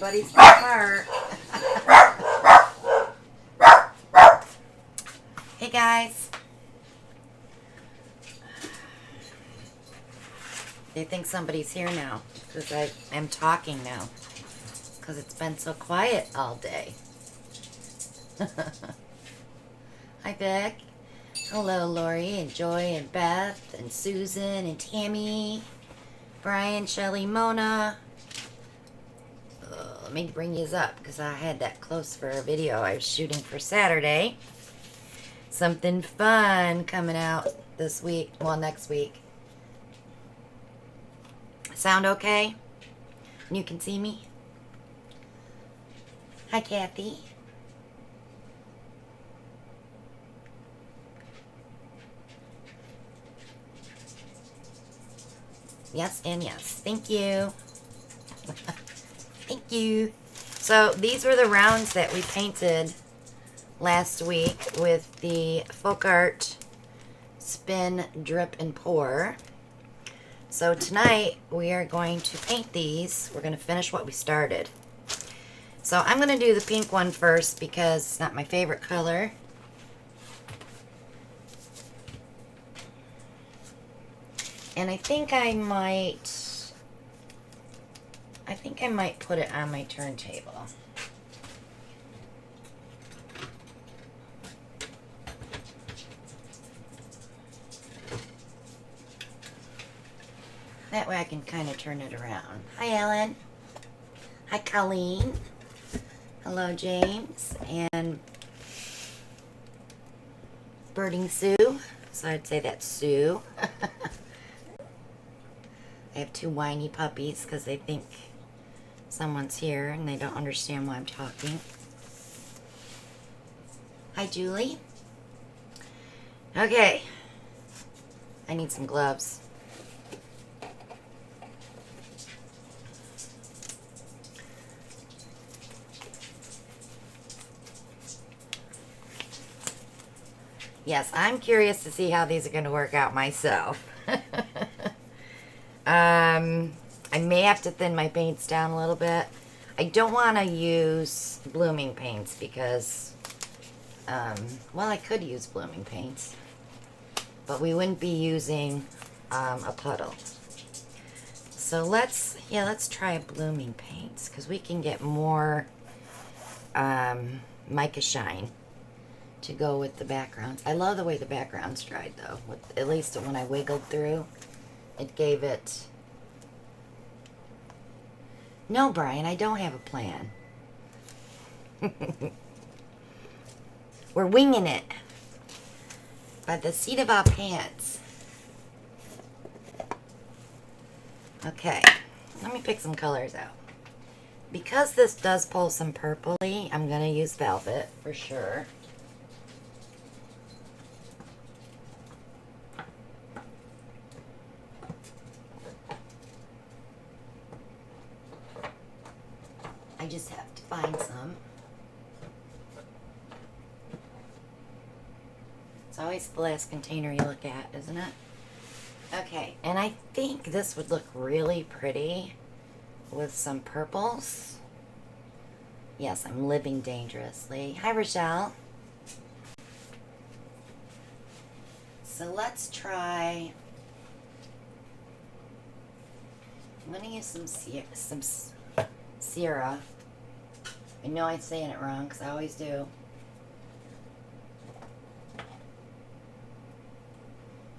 everybody's smart. Hey guys. They think somebody's here now because I am talking now because it's been so quiet all day. Hi Vic. Hello Lori and Joy and Beth and Susan and Tammy, Brian, Shelly, Mona. Let me bring yous up because I had that close for a video I was shooting for Saturday. Something fun coming out this week, well next week. Sound okay? You can see me? Hi Kathy. Yes and yes. Thank you. Thank you. So these were the rounds that we painted last week with the Folk Art Spin, Drip, and Pour. So tonight we are going to paint these. We're going to finish what we started. So I'm going to do the pink one first because it's not my favorite color. And I think I might put it on my turntable. That way I can kind of turn it around. Hi Ellen. Hi Colleen. Hello James. And Birding Sue. So I'd say that's Sue. I have two whiny puppies because they think someone's here and they don't understand why I'm talking. Hi, Julie. Okay. I need some gloves. Yes, I'm curious to see how these are going to work out myself. I may have to thin my paints down a little bit. I don't want to use blooming paints because, well, I could use blooming paints, but we wouldn't be using a puddle. So let's try blooming paints because we can get more mica shine to go with the backgrounds. I love the way the background's dried though. At least when I wiggled through, it gave it... No, Brian, I don't have a plan. We're winging it. By the seat of our pants. Okay, let me pick some colors out. Because this does pull some purpley, I'm going to use velvet for sure. I just have to find some. It's always the last container you look at, isn't it? Okay, and I think this would look really pretty with some purples. Yes, I'm living dangerously. Hi, Rochelle. So let's try... I'm going to use some Sierra. I know I'm saying it wrong because I always do.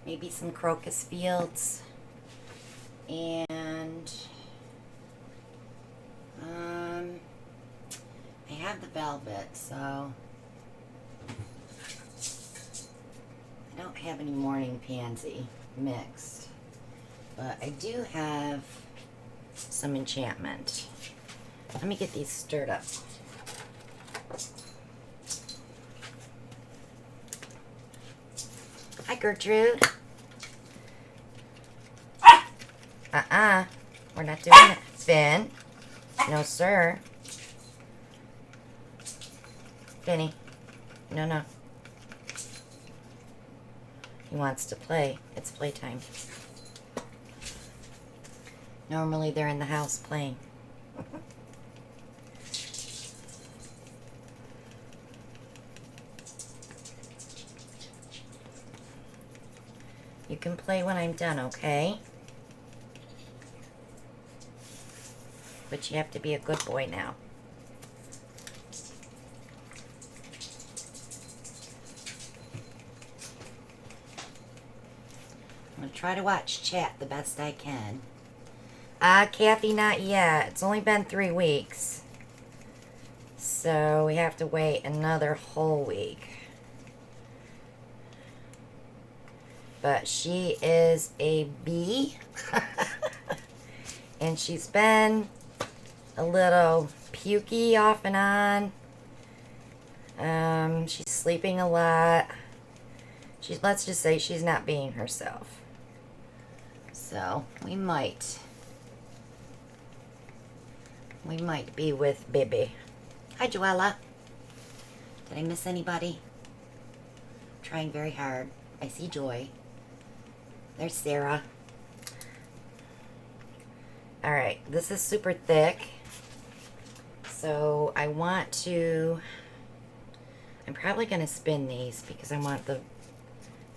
Maybe some Crocus Fields. And I have the velvet, so I don't have any morning pansy mixed. But I do have some enchantment. Let me get these stirred up. Hi, Gertrude. We're not doing it. Finn. No, sir. Finny. No. He wants to play. It's playtime. Normally they're in the house playing. You can play when I'm done, okay? But you have to be a good boy now. I'm going to try to watch chat the best I can. Kathy, not yet. It's only been 3 weeks. So we have to wait another whole week. But she is a bee. And she's been a little pukey off and on. She's sleeping a lot. Let's just say she's not being herself. So we might be with Bibi. Hi, Joella. Did I miss anybody? I'm trying very hard. I see Joy. There's Sarah. Alright, this is super thick. So I'm probably going to spin these because I want the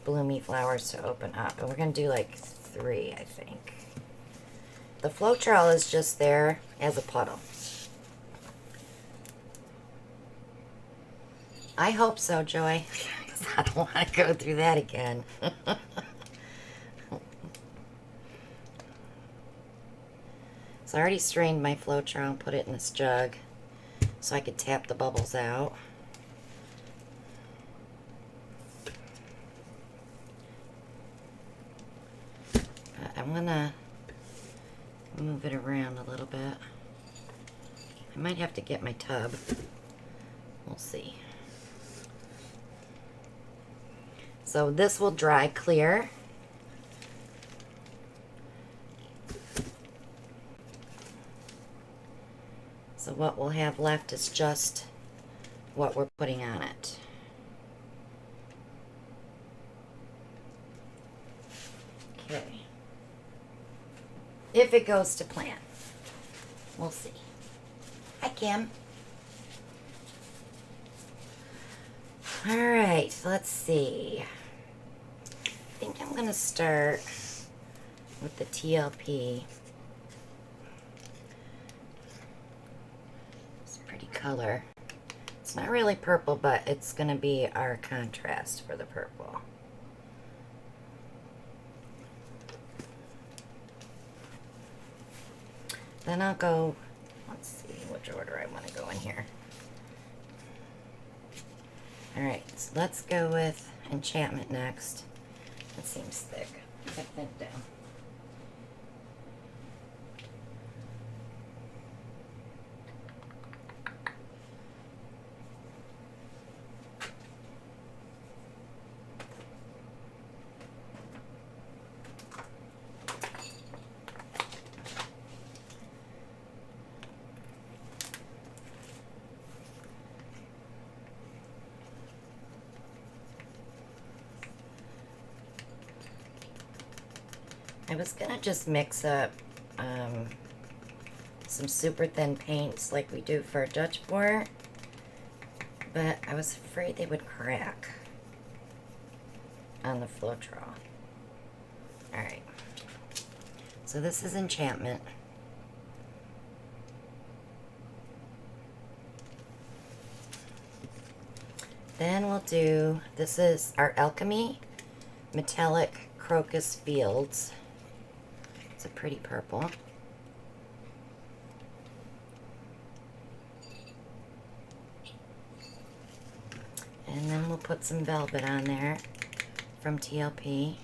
bloomy flowers to open up. And we're going to do like 3, I think. The Floetrol is just there as a puddle. I hope so, Joy. Because I don't want to go through that again. So I already strained my Floetrol and put it in this jug so I could tap the bubbles out. But I'm gonna move it around a little bit. I might have to get my tub. We'll see. So this will dry clear. So what we'll have left is just what we're putting on it. Okay. If it goes to plan. We'll see. Hi, Kim. Alright, so let's see. I think I'm going to start with the TLP. Color. It's not really purple, but it's going to be our contrast for the purple. Then I'll go, let's see which order I want to go in here. Alright, so let's go with Enchantment next. That seems thick. Cut that down. I was gonna just mix up some super thin paints like we do for Dutch board, but I was afraid they would crack on the Floetrol. Alright, so this is Enchantment. Then we'll do, this is our Alchemy Metallic Crocus Fields. It's a pretty purple. And then we'll put some velvet on there from TLP.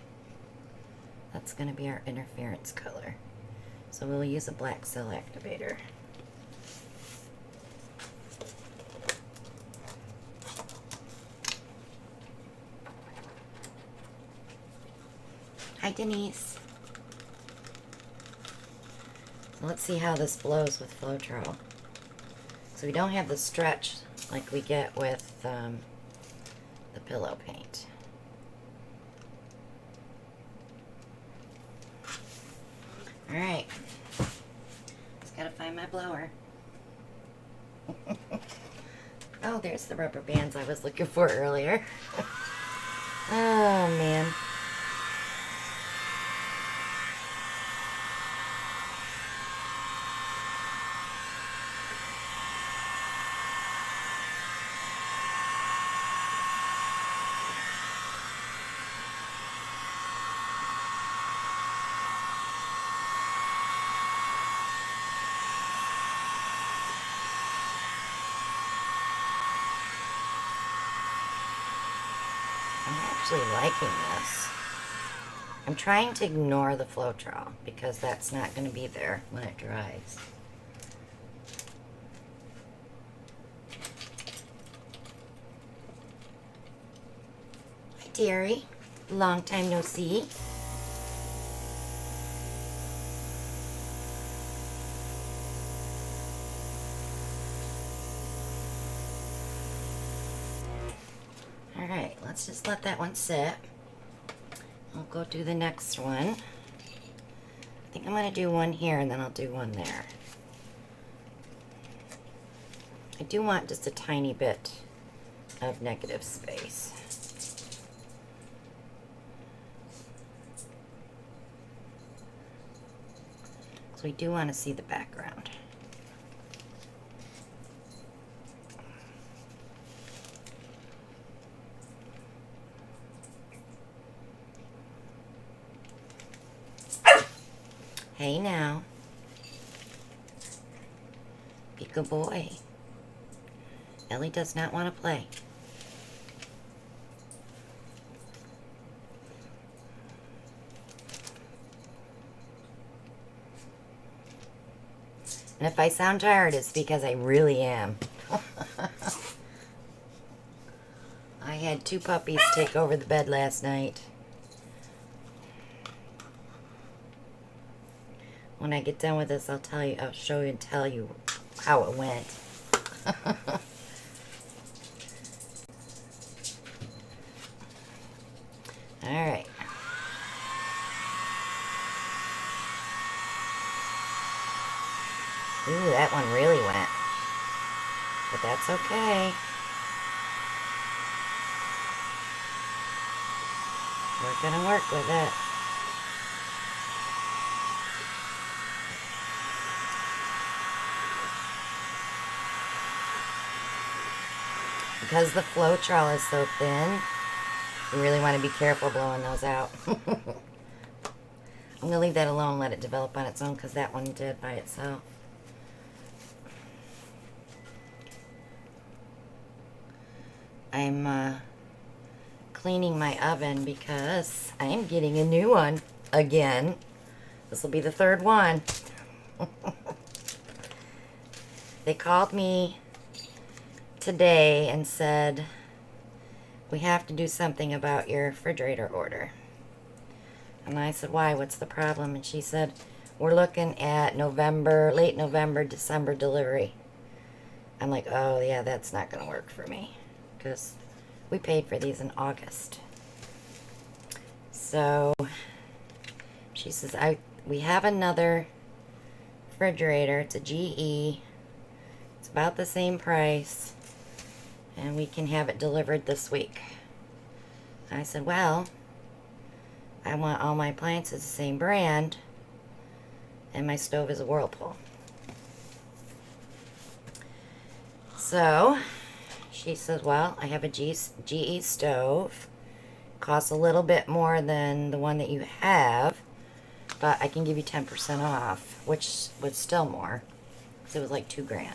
That's going to be our interference color. So we'll use a black cell activator. Hi, Denise. So let's see how this blows with Floetrol. So we don't have the stretch like we get with the pillow paint. Alright. Just gotta find my blower. Oh, there's the rubber bands I was looking for earlier. Oh, man. actually liking this. I'm trying to ignore the Floetrol because that's not going to be there when it dries. Hi, dearie. Long time no see. Alright, let's just let that one sit. I'll go do the next one. I think I'm going to do one here and then I'll do one there. I do want just a tiny bit of negative space. So we do want to see the background. Hey now. Be a good boy. Ellie does not want to play. And if I sound tired, it's because I really am. I had 2 puppies take over the bed last night. When I get done with this, I'll show you and tell you how it went. Alright. Ooh, that one really went. But that's okay. We're gonna work with it. Because the Floetrol is so thin, you really want to be careful blowing those out. I'm going to leave that alone and let it develop on its own because that one did by itself. I'm cleaning my oven because I'm getting a new one again. This will be the 3rd one. They called me today and said, we have to do something about your refrigerator order. And I said, why? What's the problem? And she said, we're looking at late November, December delivery. I'm like, oh yeah, that's not going to work for me because we paid for these in August. So she says, we have another refrigerator. It's a GE. It's about the same price. And we can have it delivered this week. I said, well, I want all my appliances the same brand, and my stove is a Whirlpool. So, she says, well, I have a GE stove. Costs a little bit more than the one that you have, but I can give you 10% off, which was still more, because it was like $2,000.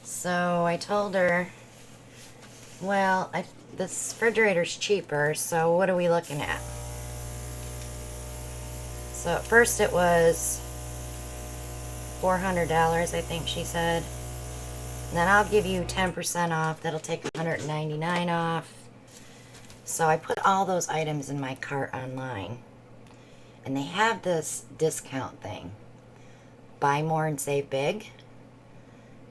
So I told her, well, this refrigerator's cheaper, so what are we looking at? So at first it was $400, I think she said. And then I'll give you 10% off. That'll take $199 off. So I put all those items in my cart online. And they have this discount thing. Buy more and save big.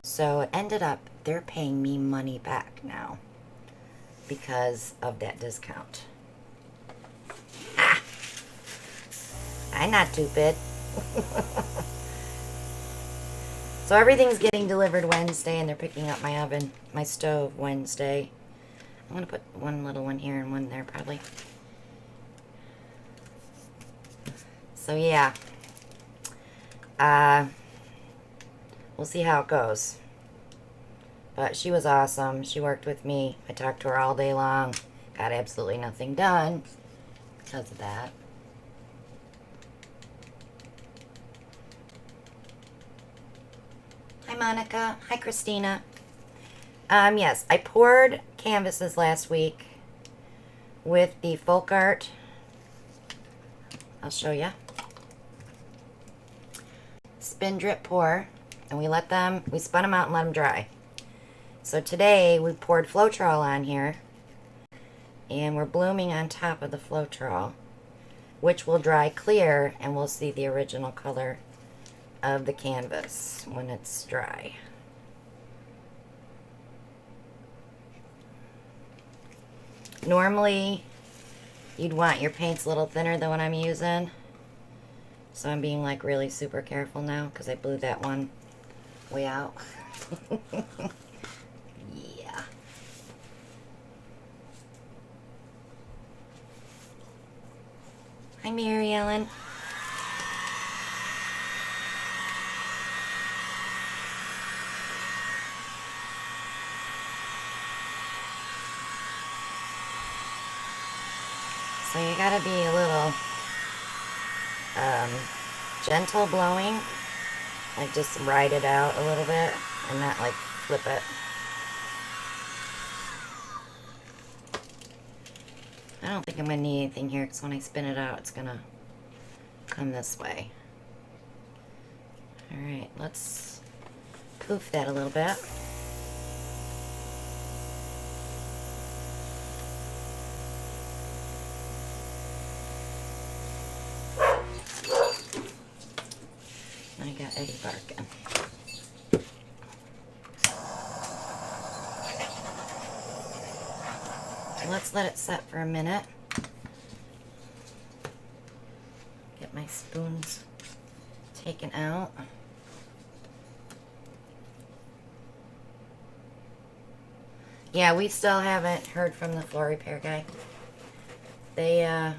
So it ended up, they're paying me money back now because of that discount. Ah! I'm not stupid. So everything's getting delivered Wednesday and they're picking up my oven, my stove Wednesday. I'm going to put one little one here and one there probably. So yeah, we'll see how it goes. But she was awesome. She worked with me. I talked to her all day long. Got absolutely nothing done because of that. Hi, Monica. Hi, Christina. Yes, I poured canvases last week with the folk art. I'll show you. Spin drip pour, and we spun them out and let them dry. So today we poured Floetrol on here, and we're blooming on top of the Floetrol, which will dry clear, and we'll see the original color of the canvas when it's dry. Normally, you'd want your paints a little thinner than what I'm using. So I'm being like really super careful now because I blew that one way out. Yeah. Hi, Mary Ellen. So you gotta be a little gentle blowing, like just ride it out a little bit and not like flip it. I don't think I'm gonna need anything here because when I spin it out it's gonna come this way. Alright, let's poof that a little bit. I got Eddie barking. Let's let it set for a minute. Get my spoons taken out. Yeah, we still haven't heard from the floor repair guy. They,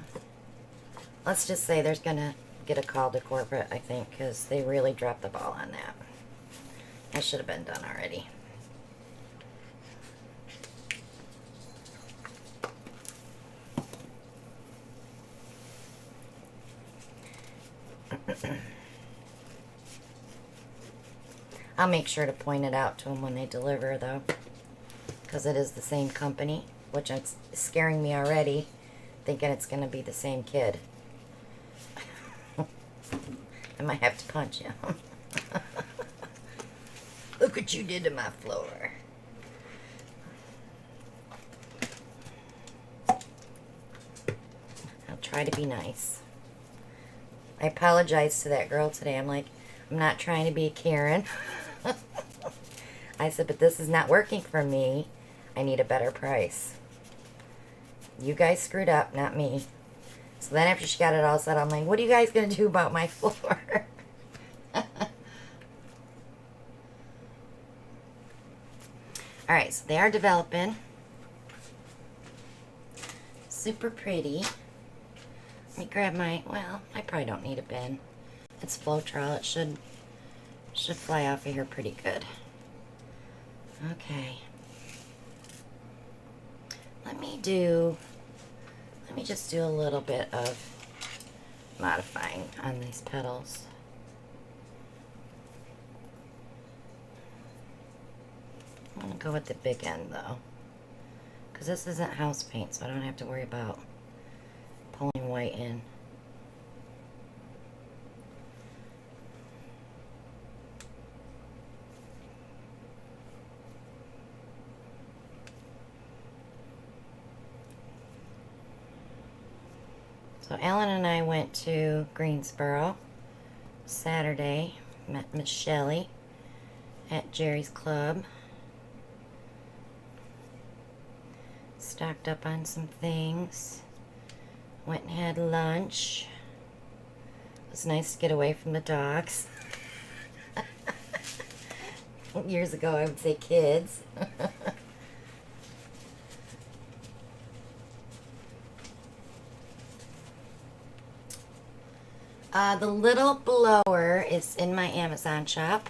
let's just say there's gonna get a call to corporate, I think, because they really dropped the ball on that. That should have been done already. I'll make sure to point it out to them when they deliver, though, because it is the same company, which is scaring me already, thinking it's going to be the same kid. I might have to punch him. Look what you did to my floor. I'll try to be nice. I apologized to that girl today. I'm like, I'm not trying to be Karen. I said, but this is not working for me. I need a better price. You guys screwed up, not me. So then after she got it all set, I'm like, what are you guys going to do about my floor? Alright, so they are developing. Super pretty. Let me grab my, well, I probably don't need a bin. It's Floetrol. It should fly off of here pretty good. Okay. Let me just do a little bit of modifying on these petals. I'm going to go with the big end though, because this isn't house paint, so I don't have to worry about pulling white in. So Alan and I went to Greensboro Saturday, met Miss Shelley at Jerry's Club. Stocked up on some things. Went and had lunch. It was nice to get away from the dogs. Years ago I would say kids. The little blower is in my Amazon shop.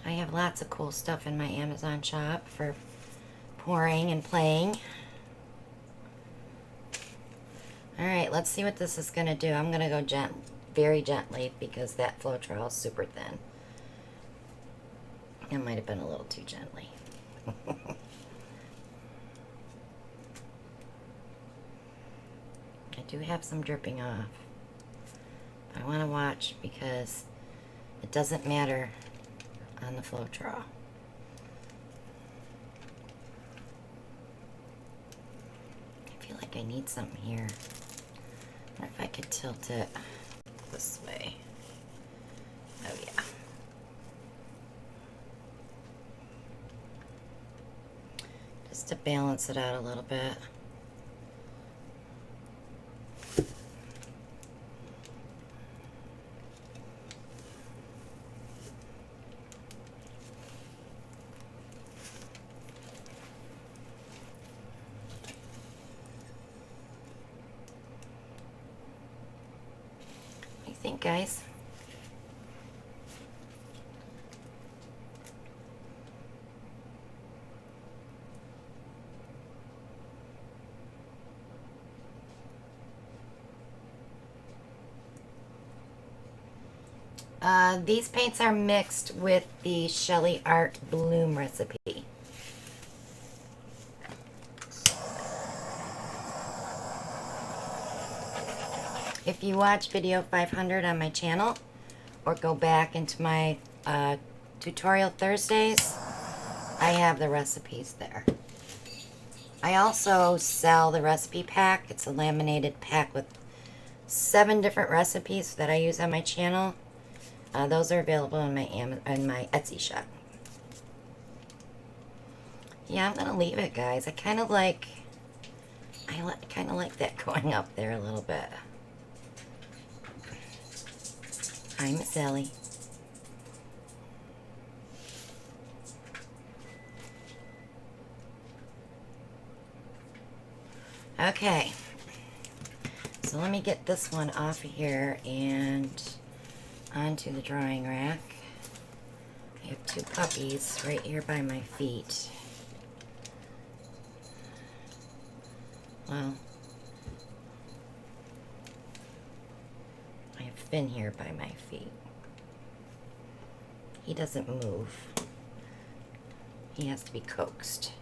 I have lots of cool stuff in my Amazon shop for pouring and playing. Alright, let's see what this is going to do. I'm going to go very gently because that flow trail is super thin. It might have been a little too gently. I do have some dripping off. I want to watch because it doesn't matter on the flow trail. I feel like I need something here. I wonder if I could tilt it this way. Oh yeah. Just to balance it out a little bit. What do you think, guys? These paints are mixed with the Shelly Art Bloom recipe. If you watch video 500 on my channel, or go back into my tutorial Thursdays, I have the recipes there. I also sell the recipe pack. It's a laminated pack with 7 different recipes that I use on my channel. Those are available in my Etsy shop. Yeah, I'm gonna leave it, guys. I kind of like that going up there a little bit. Hi, Miss Ellie. Okay, so let me get this one off of here and onto the drying rack. I have 2 puppies right here by my feet. Well, I have Finn here by my feet. He doesn't move. He has to be coaxed.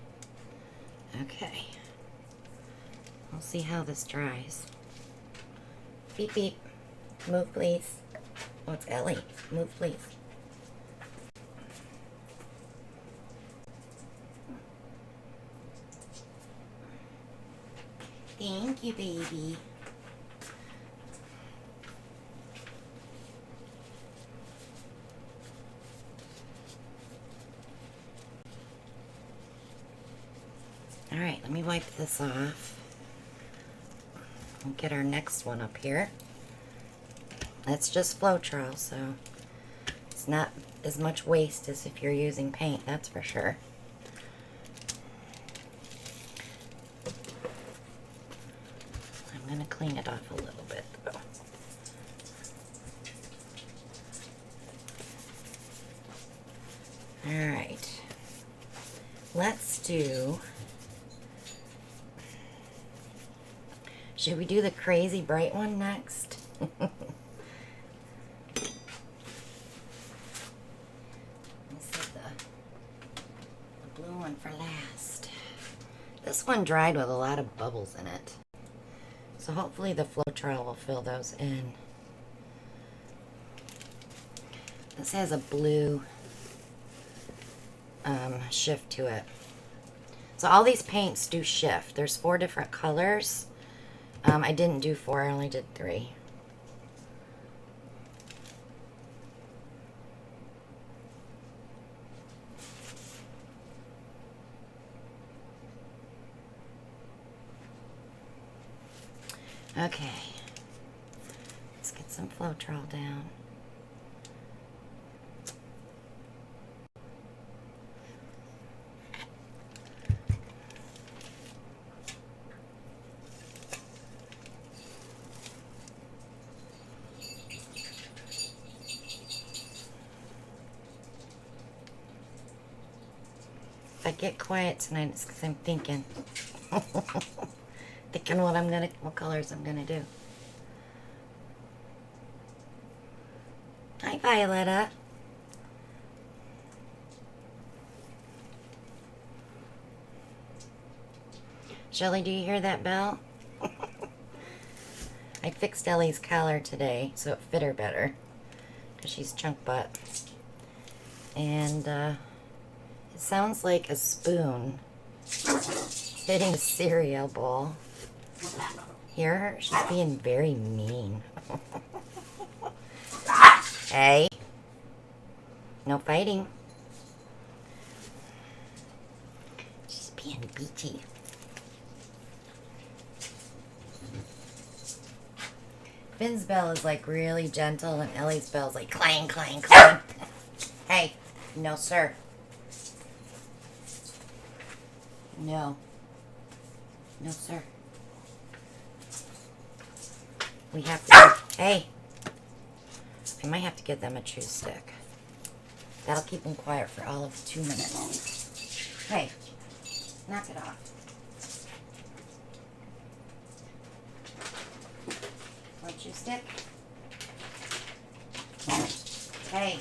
Okay. We'll see how this dries. Beep beep. Move please. Oh, it's Ellie. Move, please. Thank you, baby. All right, let me wipe this off. We'll get our next one up here. That's just Floetrol, so it's not as much waste as if you're using paint, that's for sure. I'm going to clean it off a little bit, though. Alright. Let's do... Should we do the crazy bright one next? For last. This one dried with a lot of bubbles in it. So hopefully the Floetrol will fill those in. This has a blue shift to it. So all these paints do shift. There's 4 different colors. I didn't do 4, I only did 3. Okay, let's get some Floetrol down. I get quiet tonight, it's because I'm thinking. Thinking what colors I'm gonna do. Hi, Violetta. Shelly, do you hear that bell? I fixed Ellie's collar today so it fit her better because she's chunk butt. And it sounds like a spoon hitting a cereal bowl. Hear her? She's being very mean. Hey. No fighting. She's being beachy. Finn's bell is like really gentle and Ellie's bell is like clang, clang, clang. Hey, no sir. No. No sir. We have to, hey. I might have to give them a chew stick. That'll keep them quiet for all of 2 minutes. Hey, knock it off. Want a chew stick? Hey.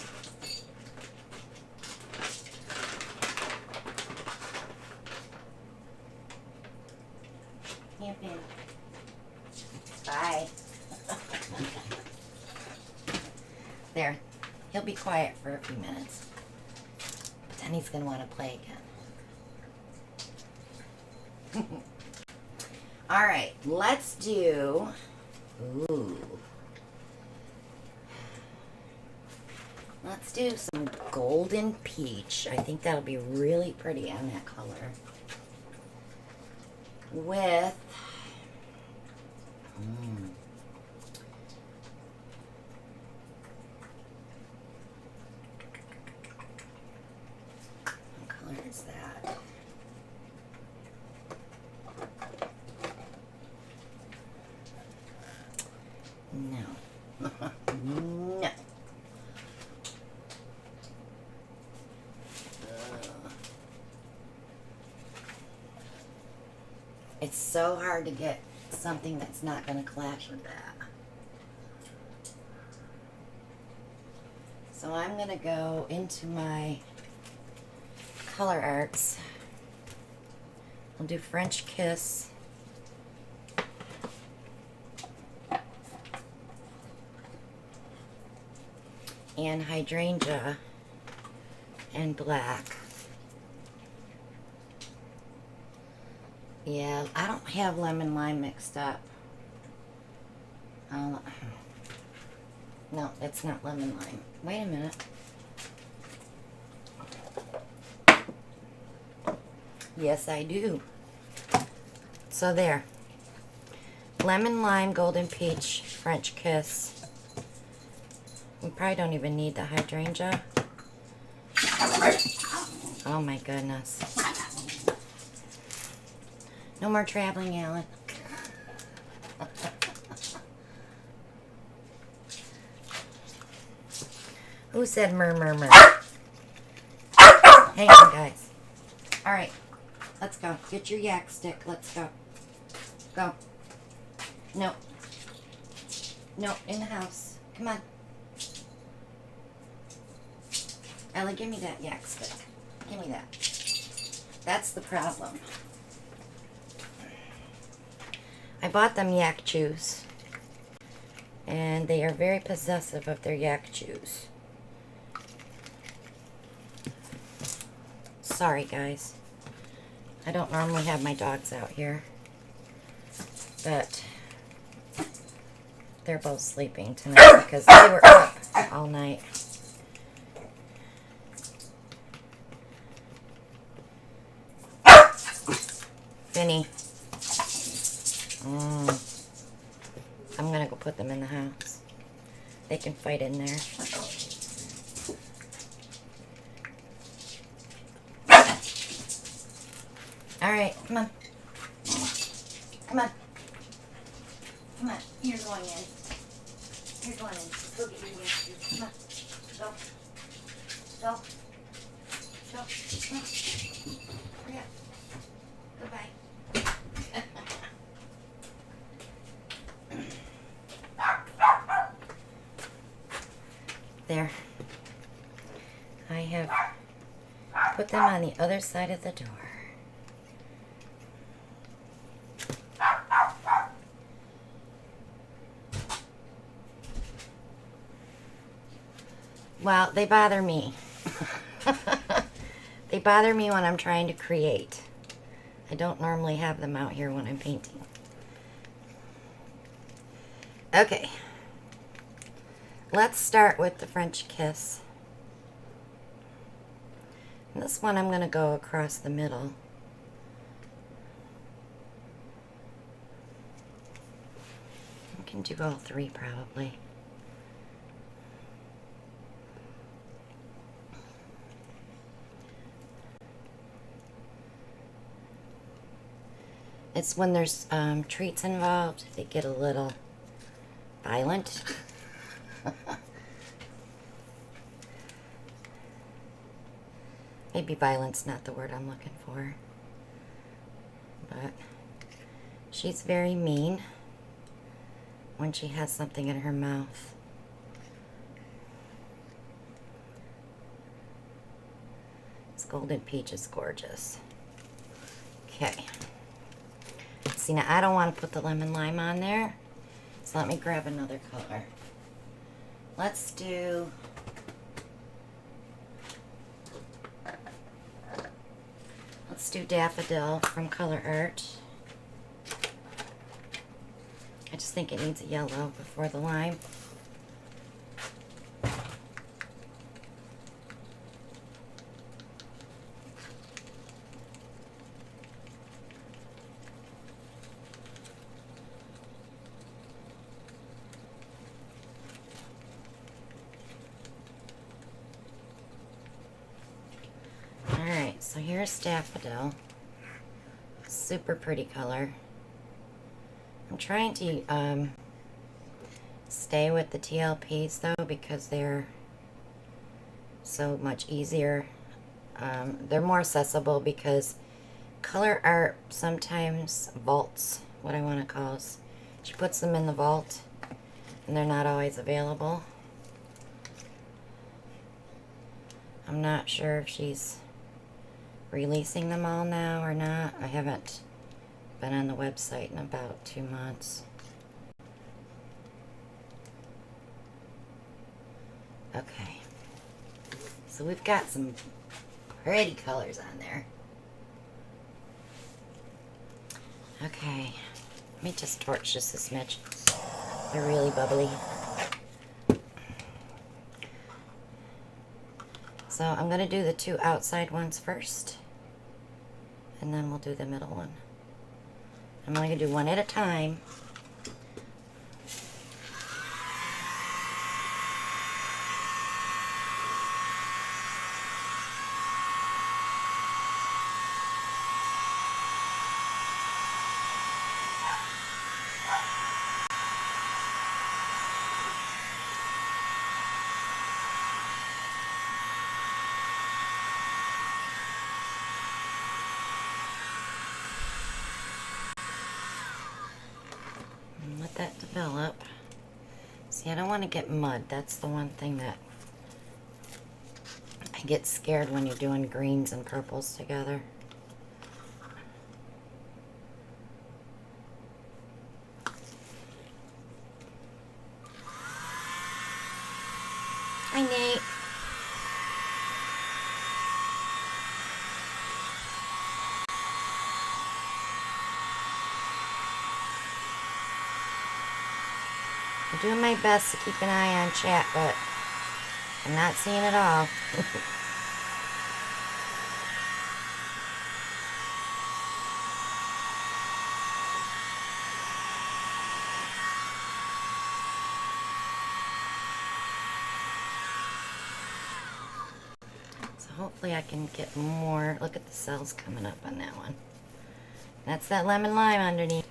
Camping. Bye. There. He'll be quiet for a few minutes. But then he's going to want to play again. Alright, let's do... Ooh. Let's do some golden peach. I think that'll be really pretty on that color. With... What color is that? No. No. It's so hard to get something that's not going to clash with that. So I'm going to go into my color arts. I'll do French Kiss. And hydrangea and black. Yeah, I don't have lemon lime mixed up. No, that's not lemon lime. Wait a minute. Yes, I do. So there. Lemon lime, golden peach, French kiss. We probably don't even need the hydrangea. Oh my goodness. No more traveling, Alan. Who said murmur? Hang on, guys. Alright, let's go. Get your yak stick. Let's go. Go. No. No, in the house. Come on. Ellie, give me that yak stick. Give me that. That's the problem. I bought them yak chews. And they are very possessive of their yak chews. Sorry, guys. I don't normally have my dogs out here. But they're both sleeping tonight because they were up all night. Vinny. I'm going to go put them in the house. They can fight in there. Alright, come on. Come on. Come on. You're going in. You're going in. Go get your yak shoes. Come on. Go. Go. No. Hurry up. Goodbye. There. I have put them on the other side of the door. Well, they bother me. They bother me when I'm trying to create. I don't normally have them out here when I'm painting. Okay. Let's start with the French kiss. And this one I'm going to go across the middle. I can do all three probably. It's when there's treats involved, they get a little violent. Maybe violent's not the word I'm looking for. But she's very mean when she has something in her mouth. This golden peach is gorgeous. Okay. See, now I don't want to put the lemon lime on there, so let me grab another color. Let's do Daffodil from Color Art. I just think it needs a yellow before the lime. Alright, so here's Daffodil. Super pretty color. I'm trying to stay with the TLPs though because they're so much easier. They're more accessible because Color Art sometimes vaults, what I want to call it. She puts them in the vault and they're not always available. I'm not sure if she's releasing them all now or not. I haven't been on the website in about 2 months. Okay, so we've got some pretty colors on there. Okay, let me just torch just a smidge. They're really bubbly. So I'm going to do the two outside ones first, and then we'll do the middle one. I'm only going to do one at a time. Let that develop. See, I don't want to get mud. That's the one thing that I get scared when you're doing greens and purples together. Hi, Nate. I'm doing my best to keep an eye on chat, but I'm not seeing it all. So hopefully I can get more. Look at the cells coming up on that one. That's that lemon lime underneath.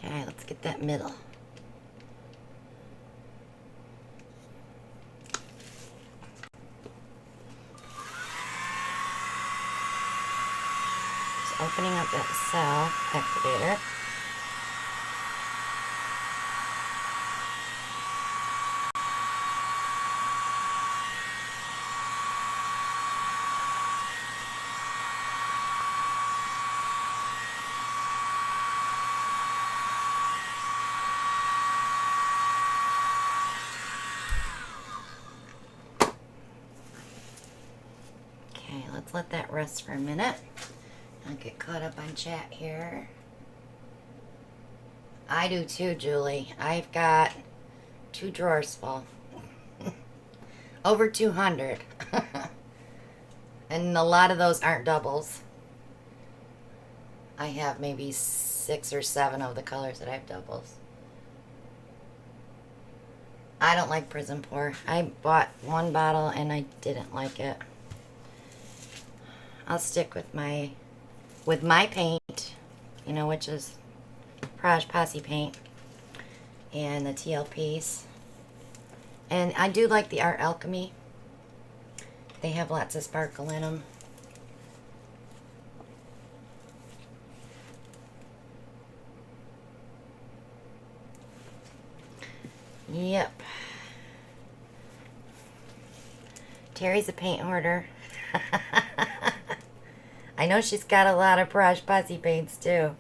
Okay, let's get that middle. opening up that cell activator. Okay, let's let that rest for a minute. I'll get caught up on chat here. I do too, Julie. I've got 2 drawers full. Over 200. And a lot of those aren't doubles. I have maybe 6 or 7 of the colors that I have doubles. I don't like Prism Pour. I bought 1 bottle and I didn't like it. I'll stick with my paint, you know, which is Posse paint and the TLPs. And I do like the Art Alchemy. They have lots of sparkle in them. Yep. Terry's a paint hoarder. I know she's got a lot of Posse paints too.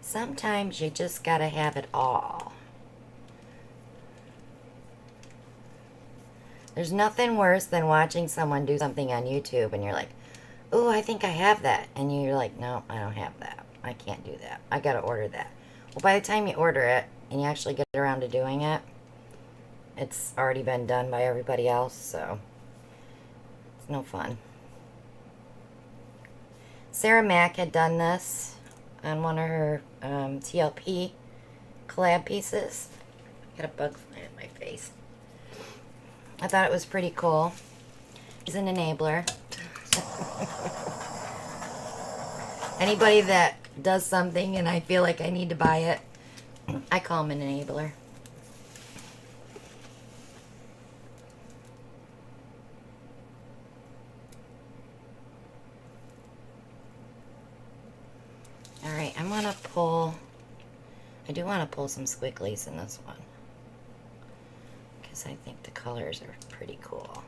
Sometimes you just gotta have it all. There's nothing worse than watching someone do something on YouTube and you're like, oh, I think I have that. And you're like, no, I don't have that. I can't do that. I gotta order that. Well, by the time you order it and you actually get around to doing it, it's already been done by everybody else, so it's no fun. Sarah Mack had done this on one of her TLP collab pieces. Got a bug flying in my face. I thought it was pretty cool. He's an enabler. Anybody that does something and I feel like I need to buy it, I call him an enabler. Alright, I'm gonna pull, I do want to pull some squigglies in this one, because I think the colors are pretty cool.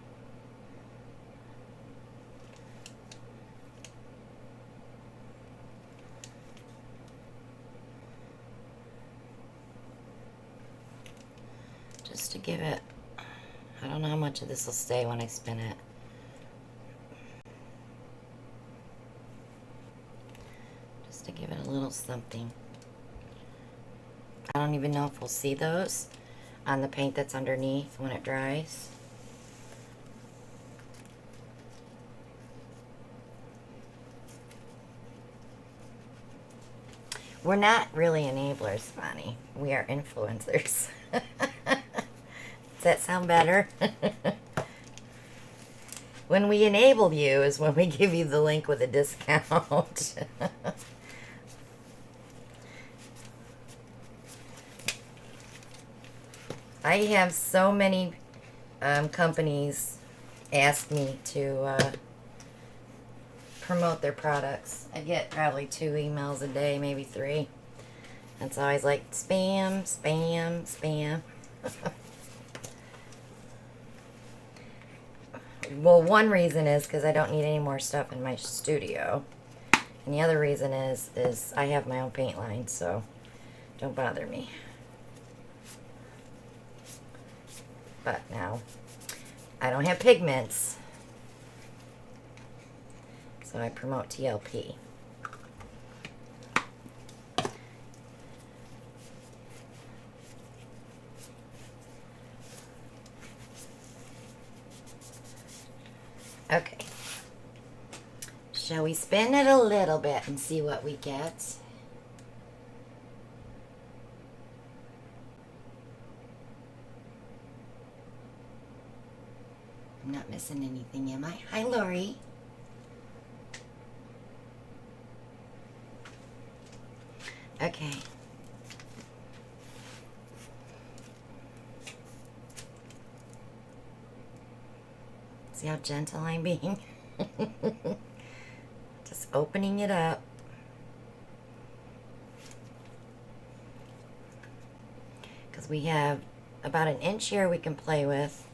Just to give it, I don't know how much of this will stay when I spin it. Just to give it a little something. I don't even know if we'll see those on the paint that's underneath when it dries. We're not really enablers, Bonnie. We are influencers. Does that sound better? When we enable you is when we give you the link with a discount. I have so many companies ask me to promote their products. I get probably 2 emails a day, maybe 3. It's always like spam, spam, spam. Well, one reason is because I don't need any more stuff in my studio. And the other reason is I have my own paint line, so don't bother me. But now, I don't have pigments, so I promote TLP. Okay. Shall we spin it a little bit and see what we get? I'm not missing anything, am I? Hi, Lori. Okay. See how gentle I'm being? Just opening it up. Because we have about an inch here we can play with.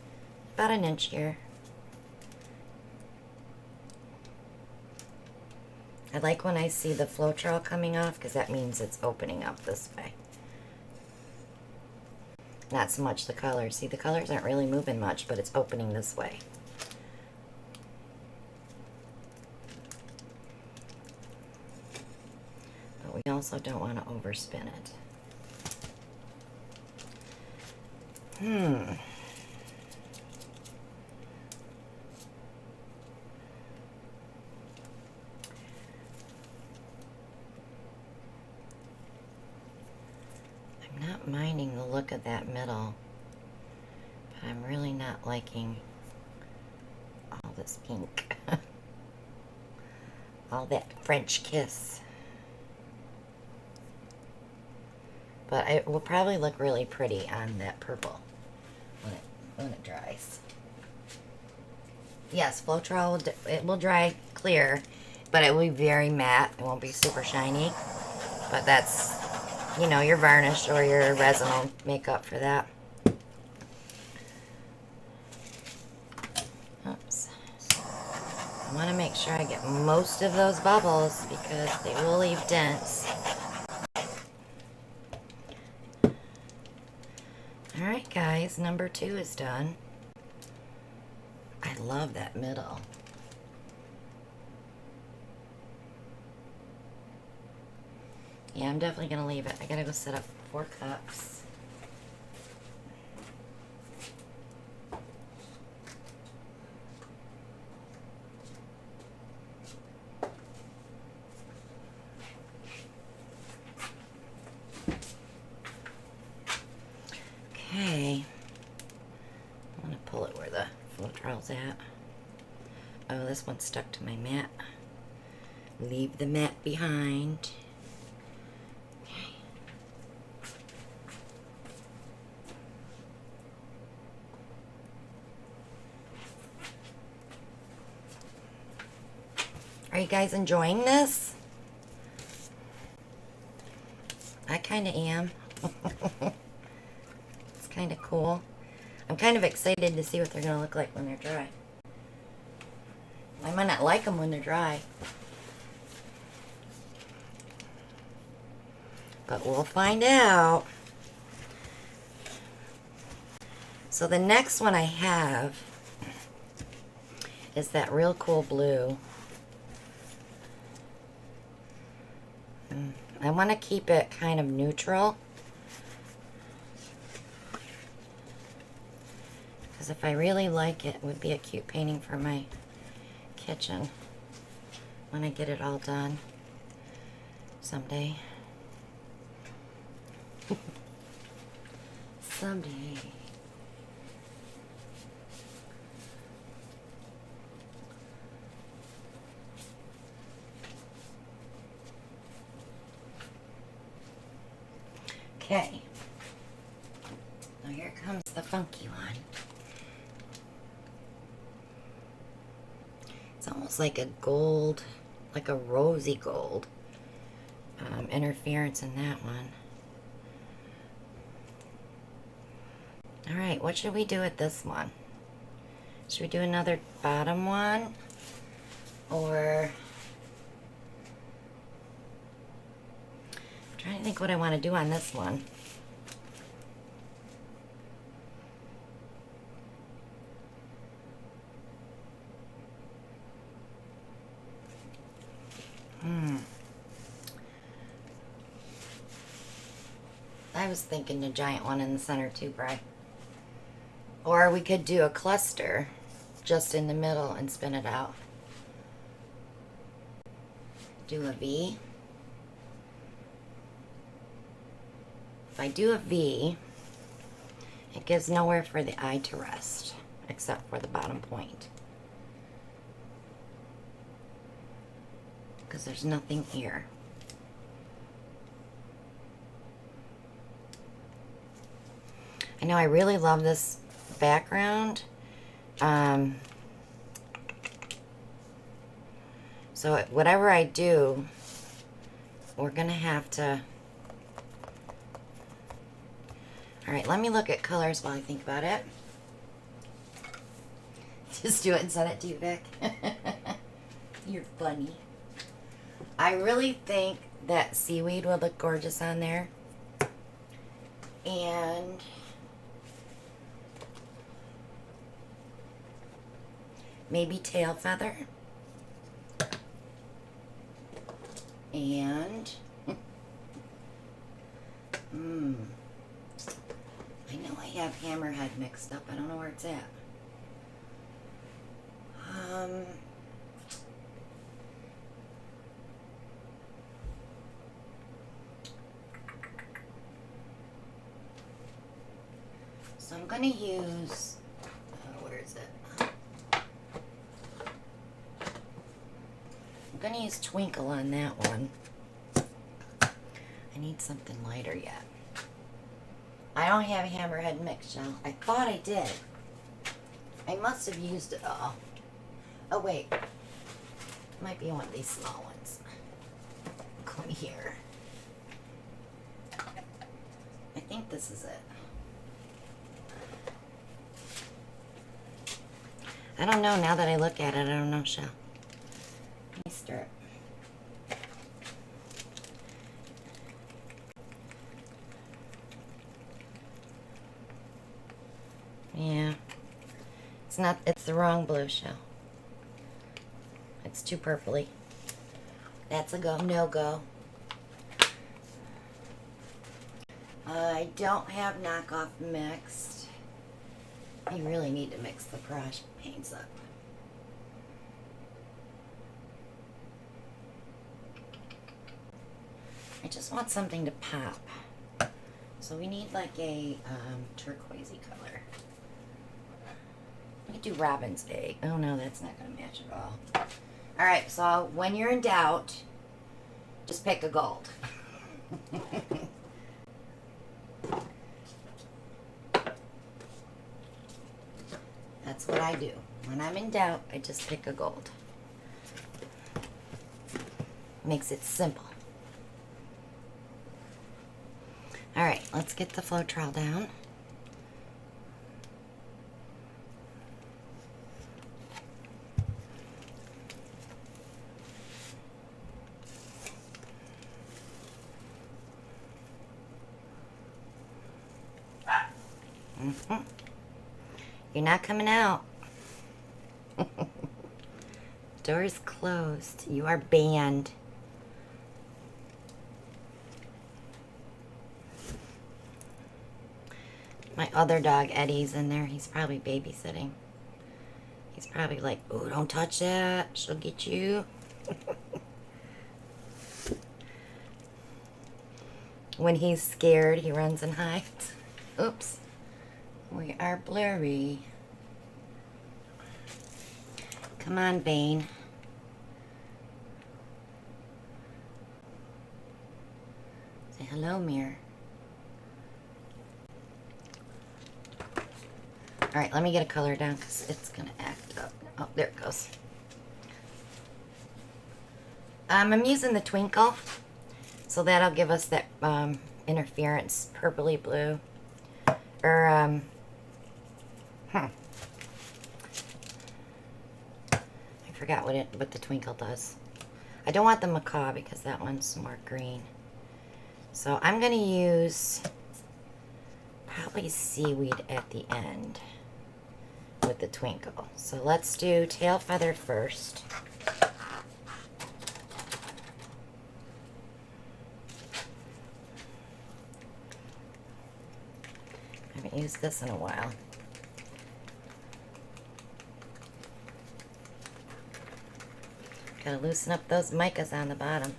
About an inch here. I like when I see the Floetrol coming off because that means it's opening up this way. Not so much the colors. See, the colors aren't really moving much, but it's opening this way. But we also don't want to overspin it. I'm not minding the look of that middle, but I'm really not liking all this pink. All that French kiss. But it will probably look really pretty on that purple when it dries. Yes, Floetrol, it will dry clear, but it will be very matte. It won't be super shiny. But that's, you know, your varnish or your resin will make up for that. Oops. I want to make sure I get most of those bubbles because they will leave dents. Alright guys, number 2 is done. I love that middle. Yeah, I'm definitely going to leave it. I gotta go set up 4 cups. Okay. I want to pull it where the Floetrol's at. Oh, this one's stuck to my mat. Leave the mat behind. Okay. Are you guys enjoying this? I kind of am. It's kind of cool. I'm kind of excited to see what they're going to look like when they're dry. I might not like them when they're dry. But we'll find out. So the next one I have is that real cool blue. I want to keep it kind of neutral. Because if I really like it, it would be a cute painting for my kitchen when I get it all done someday. Someday. Okay. Now here comes the funky one. It's almost like a gold, like a rosy gold interference in that one. Alright, what should we do with this one? Should we do another bottom one? Or... I'm trying to think what I want to do on this one. I was thinking the giant one in the center too, Bri. Or we could do a cluster just in the middle and spin it out. Do a V. If I do a V, it gives nowhere for the eye to rest, except for the bottom point. Because there's nothing here. I know I really love this background. So whatever I do, we're going to have to... All right, let me look at colors while I think about it. Just do it and send it to you, Vic. You're funny. I really think that seaweed would look gorgeous on there. And maybe tail feather. And I know I have hammerhead mixed up. I don't know where it's at. So I'm going to use, where is it? I'm going to use Twinkle on that one. I need something lighter yet. I don't have a hammerhead mix, y'all. I thought I did. I must have used it all. Oh, wait. Might be one of these small ones. Come here. I think this is it. I don't know. Now that I look at it, I don't know, Shell. Let me stir it. Yeah. It's not, it's the wrong blue, Shell. It's too purpley. That's a go, no go. I don't have knockoff mixed. You really need to mix the brush paints up. I just want something to pop. So we need like a turquoisey color. We could do robin's egg. Oh no, that's not going to match at all. Alright, so when you're in doubt, just pick a gold. That's what I do. When I'm in doubt, I just pick a gold. Makes it simple. Alright, let's get the Floetrol down. You're not coming out. Door's closed. You are banned. My other dog, Eddie's in there. He's probably babysitting. He's probably like, oh, don't touch that. She'll get you. When he's scared, he runs and hides. Oops. We are blurry. Come on, Bane. Say hello, mirror. Alright, let me get a color down because it's going to act up. Oh, there it goes. I'm using the Twinkle. So that'll give us that interference, purpley blue. Or, I forgot what the Twinkle does. I don't want the macaw because that one's more green. So I'm going to use probably seaweed at the end with the Twinkle. So let's do tail feather first. I haven't used this in a while. Gotta loosen up those micas on the bottom.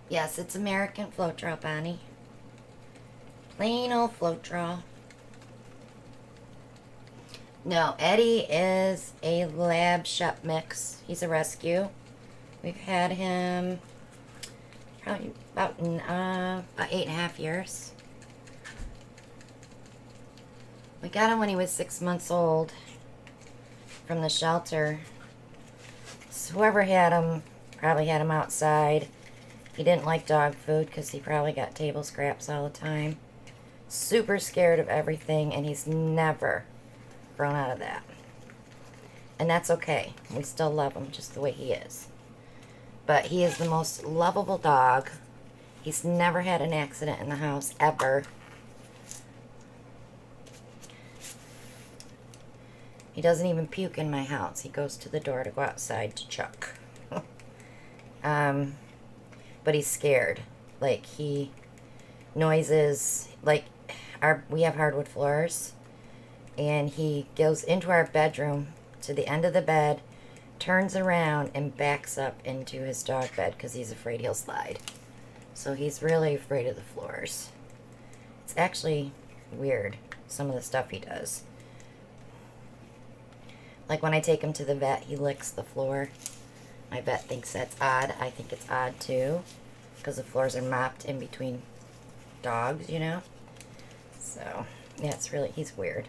Yes, it's American Floetrol, Bonnie. Plain old Floetrol. No, Eddie is a lab shop mix. He's a rescue. We've had him Probably about 8.5 years. We got him when he was 6 months old from the shelter. So whoever had him probably had him outside. He didn't like dog food because he probably got table scraps all the time. Super scared of everything, and he's never grown out of that. And that's okay. We still love him just the way he is. But he is the most lovable dog. He's never had an accident in the house, ever. He doesn't even puke in my house. He goes to the door to go outside to chuck. But he's scared. Like, noises, like, we have hardwood floors, and he goes into our bedroom to the end of the bed, turns around, and backs up into his dog bed because he's afraid he'll slide. So he's really afraid of the floors. It's actually weird, some of the stuff he does. Like when I take him to the vet, he licks the floor. My vet thinks that's odd. I think it's odd too, because the floors are mopped in between dogs, you know? So, yeah, he's weird.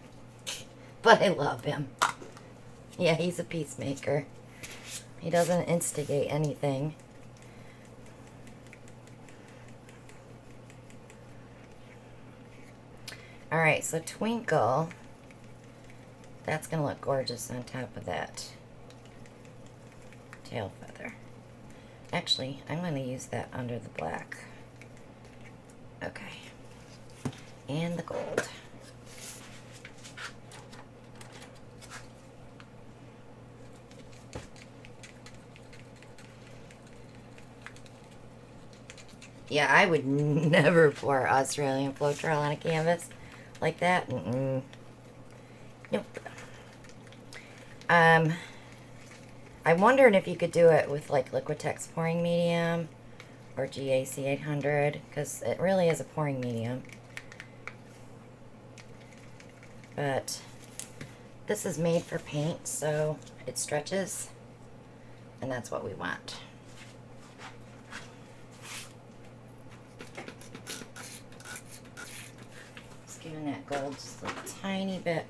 But I love him. Yeah, he's a peacemaker. He doesn't instigate anything. Alright, so Twinkle, that's going to look gorgeous on top of that tail feather. Actually, I'm going to use that under the black. Okay. And the gold. Yeah, I would never pour Australian Floetrol on a canvas like that. Nope. I wondered if you could do it with like Liquitex pouring medium or GAC 800, because it really is a pouring medium. But this is made for paint, so it stretches, and that's what we want. Just giving that gold just a tiny bit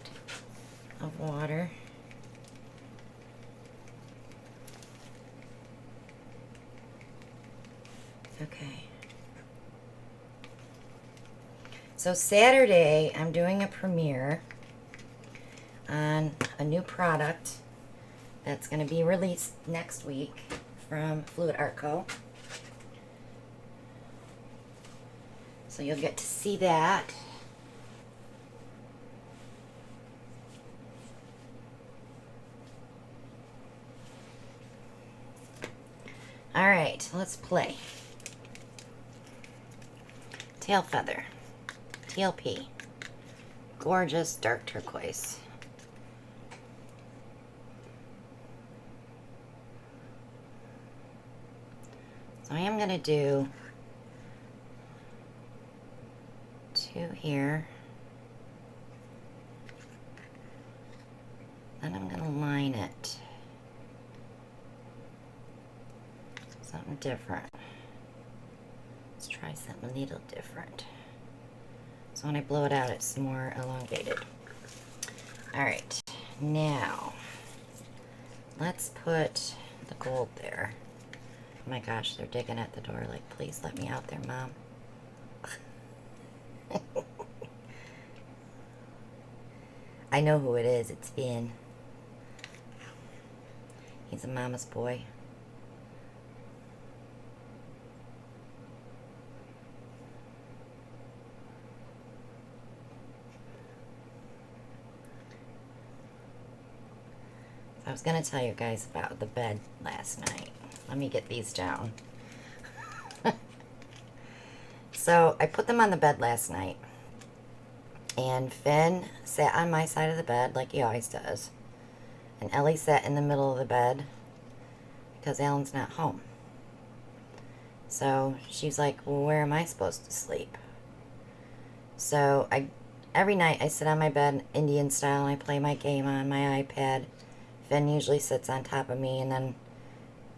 of water. Okay. So Saturday, I'm doing a premiere on a new product that's going to be released next week from Fluid Art Co. So you'll get to see that. All right, let's play. Tail feather, TLP, gorgeous dark turquoise. So I am going to do 2 here. Then I'm going to line it. Something different. Let's try something a little different. So when I blow it out, it's more elongated. Alright, now let's put the gold there. Oh my gosh, they're digging at the door like, please let me out there, Mom. I know who it is. It's Finn. He's a mama's boy. I was going to tell you guys about the bed last night. Let me get these down. So I put them on the bed last night, and Finn sat on my side of the bed like he always does, and Ellie sat in the middle of the bed because Alan's not home. So she's like, well, where am I supposed to sleep? So every night I sit on my bed Indian style and I play my game on my iPad. Finn usually sits on top of me, and then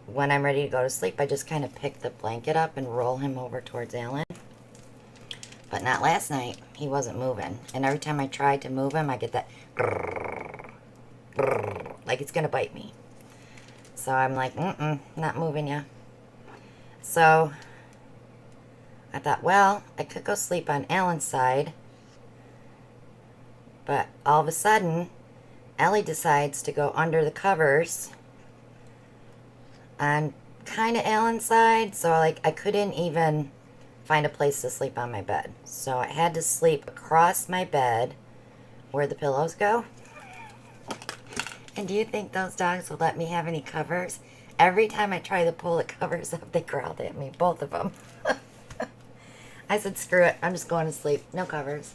when I'm ready to go to sleep, I just kind of pick the blanket up and roll him over towards Alan. But not last night. He wasn't moving. And every time I tried to move him, I get that grrr, grrr, like it's going to bite me. So I'm like, not moving ya. So I thought, well, I could go sleep on Alan's side. But all of a sudden, Ellie decides to go under the covers on kind of Alan's side. So like I couldn't even find a place to sleep on my bed. So I had to sleep across my bed where the pillows go. And do you think those dogs will let me have any covers? Every time I try to pull the covers up, they growled at me, both of them. I said, screw it, I'm just going to sleep. No covers.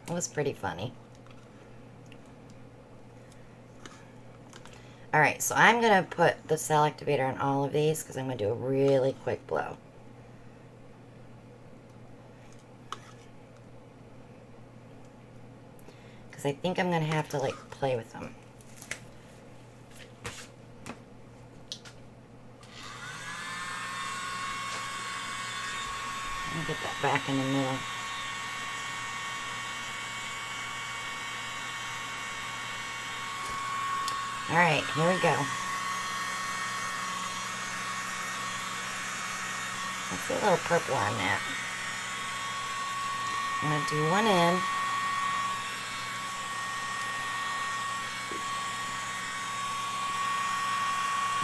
It was pretty funny. Alright, so I'm going to put the cell activator on all of these because I'm going to do a really quick blow. Because I think I'm going to have to, like, play with them. Let me get that back in the middle. Alright, here we go. Let's see a little purple on that. I'm going to do one in.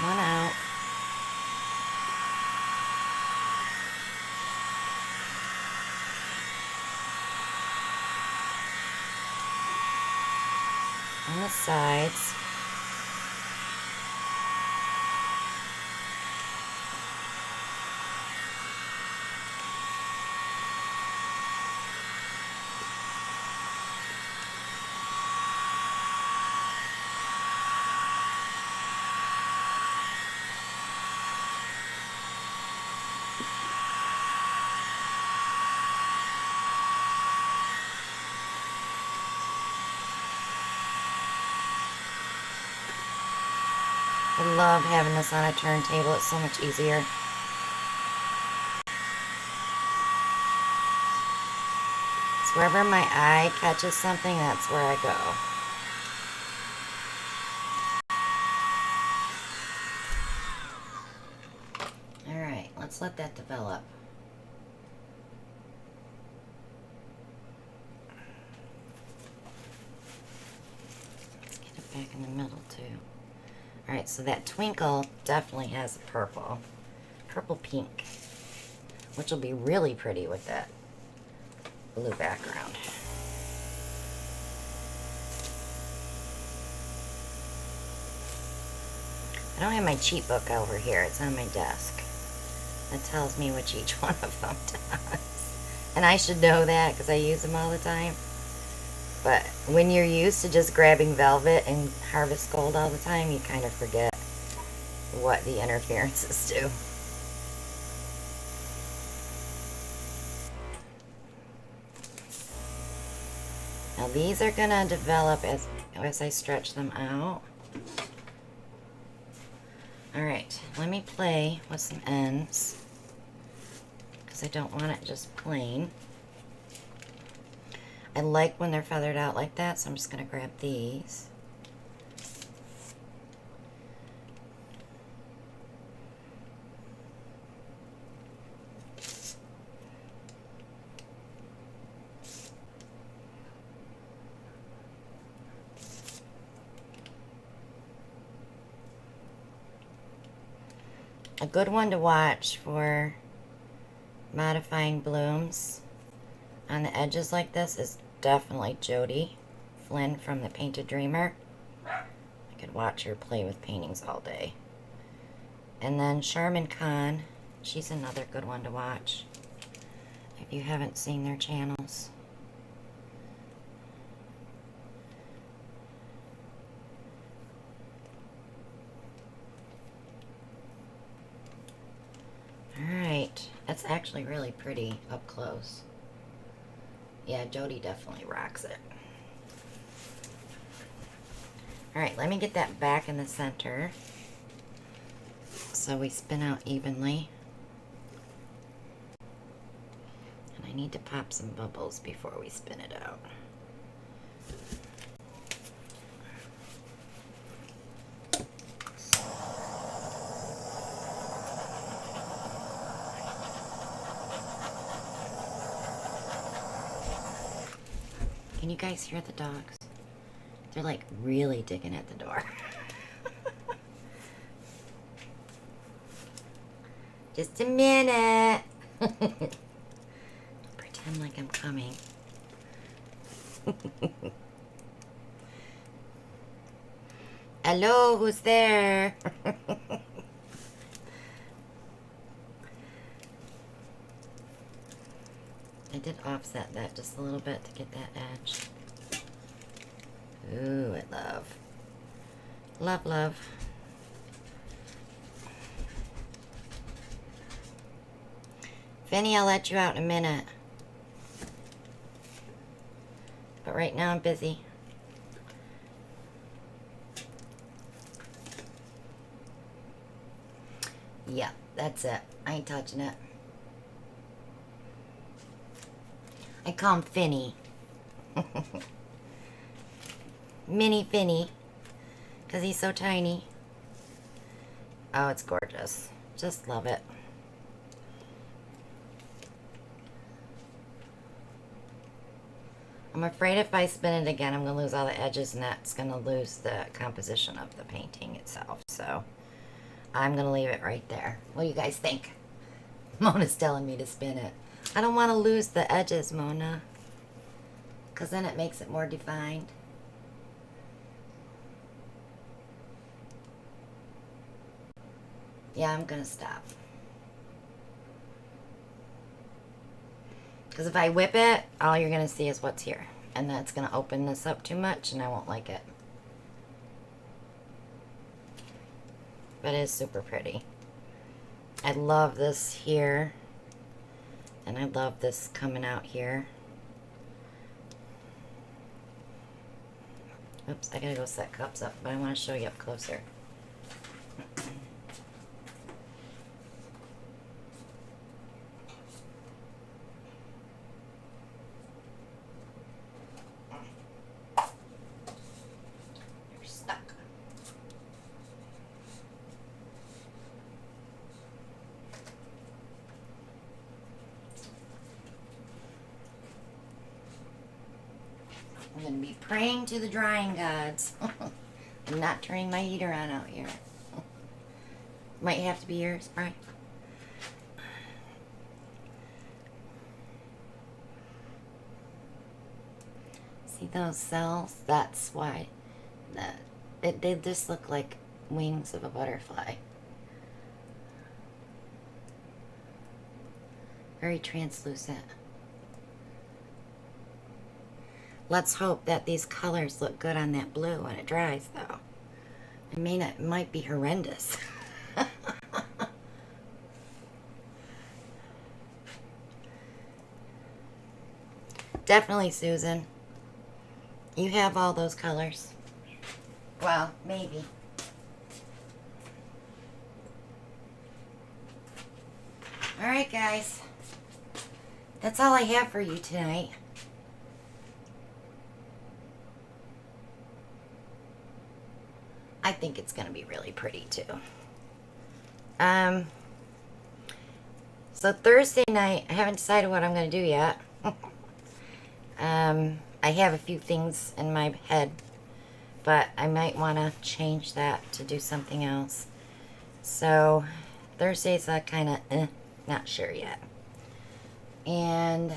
One out. On the sides. I love having this on a turntable. It's so much easier. It's wherever my eye catches something, that's where I go. Alright, let's let that develop. Let's get it back in the middle too. Alright, so that twinkle definitely has a purple. Purple pink. Which will be really pretty with that blue background. I don't have my cheat book over here. It's on my desk. That tells me which each one of them does. And I should know that because I use them all the time. But when you're used to just grabbing velvet and harvest gold all the time, you kind of forget what the interferences do. Now these are going to develop as I stretch them out. Alright, let me play with some ends because I don't want it just plain. I like when they're feathered out like that, so I'm just going to grab these. A good one to watch for modifying blooms on the edges like this is definitely Jody Flynn from the Painted Dreamer. I could watch her play with paintings all day. And then Sharman Khan, she's another good one to watch if you haven't seen their channels. Alright, that's actually really pretty up close. Yeah, Jody definitely rocks it. Alright, let me get that back in the center so we spin out evenly. And I need to pop some bubbles before we spin it out. Can you guys hear the dogs? They're like really digging at the door. Just a minute. Pretend like I'm coming. Hello, who's there? I did offset that just a little bit to get that edge. Ooh, I love. Love, love. Finny, I'll let you out in a minute. But right now I'm busy. Yeah, that's it. I ain't touching it. I call him Finny. Mini Finny. Because he's so tiny. Oh, it's gorgeous. Just love it. I'm afraid if I spin it again, I'm going to lose all the edges, and that's going to lose the composition of the painting itself. So, I'm going to leave it right there. What do you guys think? Mona's telling me to spin it. I don't want to lose the edges, Mona. Because then it makes it more defined. Yeah, I'm going to stop. Because if I whip it, all you're going to see is what's here. And that's going to open this up too much, and I won't like it. But it is super pretty. I love this here. And I love this coming out here. Oops, I gotta go set cups up, but I want to show you up closer. You're stuck. I'm going to be praying to the drying gods. I'm not turning my heater on out here. Might have to be yours, Brian. See those cells? That's why. They just look like wings of a butterfly. Very translucent. Let's hope that these colors look good on that blue when it dries, though. I mean, it might be horrendous. Definitely, Susan. You have all those colors. Well, maybe. Alright, guys. That's all I have for you tonight. I think it's going to be really pretty, too. So Thursday night, I haven't decided what I'm going to do yet. I have a few things in my head, but I might want to change that to do something else. So Thursday's kind of not sure yet. And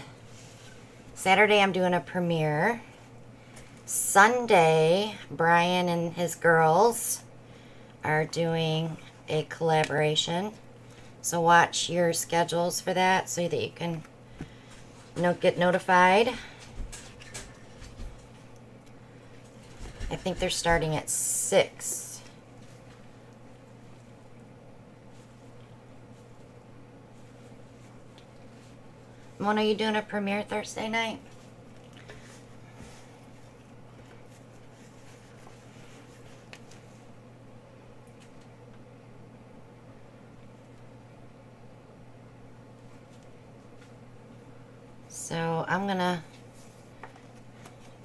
Saturday I'm doing a premiere. Sunday, Brian and his girls are doing a collaboration. So watch your schedules for that so that you can get notified. I think they're starting at 6. Mona, are you doing a premiere Thursday night? So I'm gonna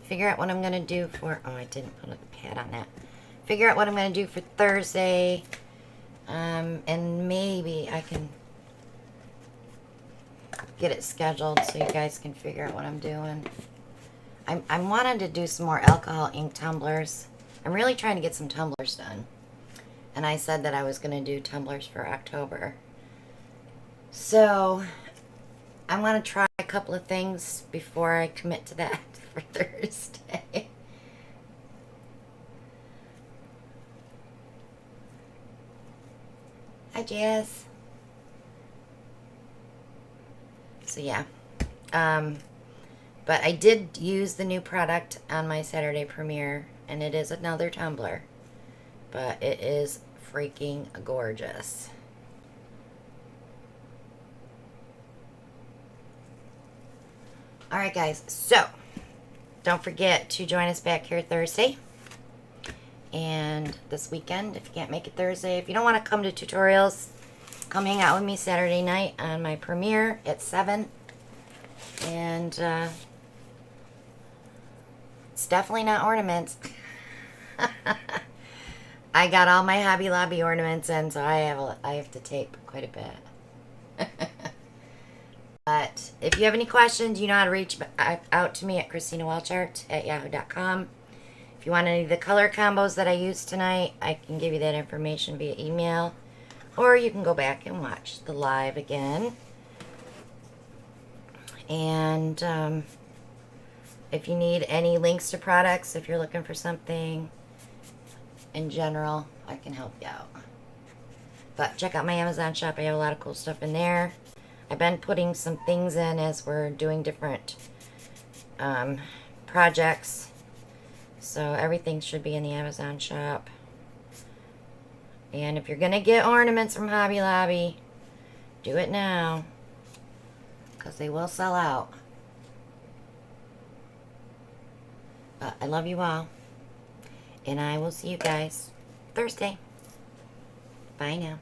figure out what I'm gonna do for, oh, I didn't put a pad on that. Figure out what I'm gonna do for Thursday, and maybe I can get it scheduled so you guys can figure out what I'm doing. I'm wanting to do some more alcohol ink tumblers. I'm really trying to get some tumblers done. And I said that I was going to do tumblers for October. So I'm going to try a couple of things before I commit to that for Thursday. Hi, Jazz. So yeah. But I did use the new product on my Saturday premiere, and it is another tumbler. But it is freaking gorgeous. Alright guys, so don't forget to join us back here Thursday. And this weekend, if you can't make it Thursday, if you don't want to come to tutorials, come hang out with me Saturday night on my premiere at 7. And it's definitely not ornaments. I got all my Hobby Lobby ornaments in, so I have to tape quite a bit. But if you have any questions, you know how to reach out to me at ChristinaWelchart@yahoo.com. If you want any of the color combos that I used tonight, I can give you that information via email. Or you can go back and watch the live again. And if you need any links to products, if you're looking for something in general, I can help you out. But check out my Amazon shop. I have a lot of cool stuff in there. I've been putting some things in as we're doing different projects. So everything should be in the Amazon shop. And if you're going to get ornaments from Hobby Lobby, do it now, because they will sell out. But I love you all. And I will see you guys Thursday. Bye now.